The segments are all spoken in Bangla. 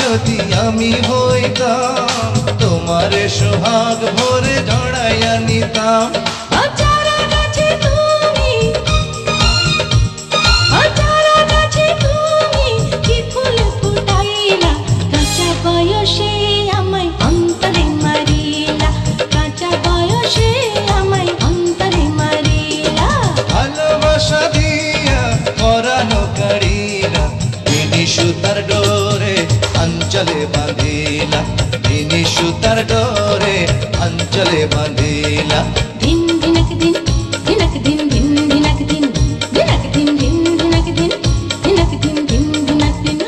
যদি আমি হইতাম, তোমারে সোহাগ ভরে জড়াইয়া নিতাম। চারা গাছে তুমি, চারা গাছে তুমি কি ফুল ফুটাইলা, কাঁচা বয়সে আমায় অন্তরে মারিলা, কাঁচা বয়সে আমায় অন্তরে মারিলা। ভালোবাসা দিয়া পরানো কাড়িলা, বিনি সুতার ডোরে অঞ্চলে বাঁধিলা, বিনি সুতার ডোরে অঞ্চলে বাঁধিলা। দিন দিনক দিন, দিনক দিন, দিন দিনক দিন, দিনক দিন, দিন দিনক দিন, দিনক দিন, দিন দিনক দিন।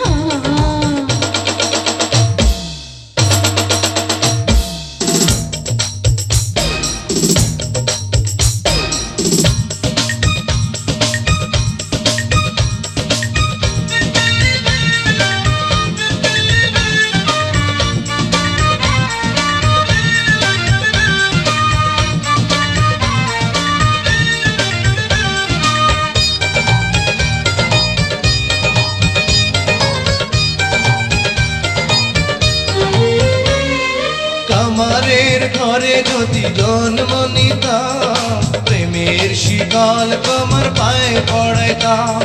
কামারের ঘরে যদি জন্ম নিতাম, প্রেমের শিকল তোমার পায়ে পড়াইতাম।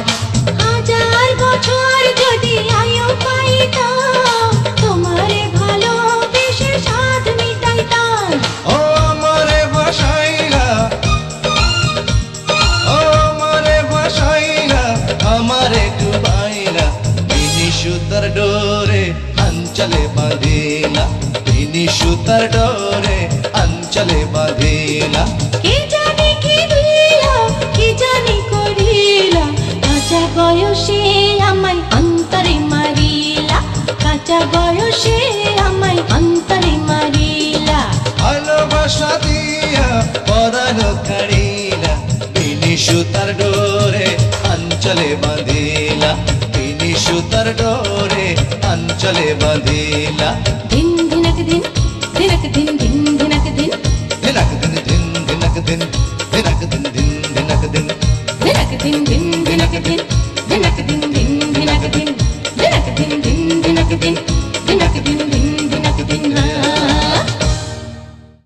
হাজার বছর যদি আয়ু পাইতাম, তোমারে ভালোবেসে সাধ মিটাইতাম। ও আমারে ভাসাইলা, ও আমারে ভাসাইলা, আমারে ডুবাইলা, বিনি সুতার ডোরে অঞ্চলে বাঁধিলা, বিনি সুতার ডোরে অঞ্চলে বাঁধিলা। কে জানি কি দিলা, কি জানি করিলা, কাঁচা বয়সে আমায় অন্তরে মারিলা, কাঁচা বয়সে আমায় অন্তরে মারিলা। ভালোবাসা দিয়া পরানো কাড়িলা, বিনি সুতার ডোরে অঞ্চলে বাঁধিলা, বিনি সুতার ডোরে অঞ্চলে বাঁধিলা। দিন দিনক দিন, দিনক দিন, দিন দিনক দিন, দিনক দিন দিন দিনক দিন, দিনক দিন দিন দিনক দিন, দিনক দিন, দিন দিনক দিন, দিনক দিন, দিন দিনক দিন, দিনক দিন, দিন দিনক দিন, দিনক দিন।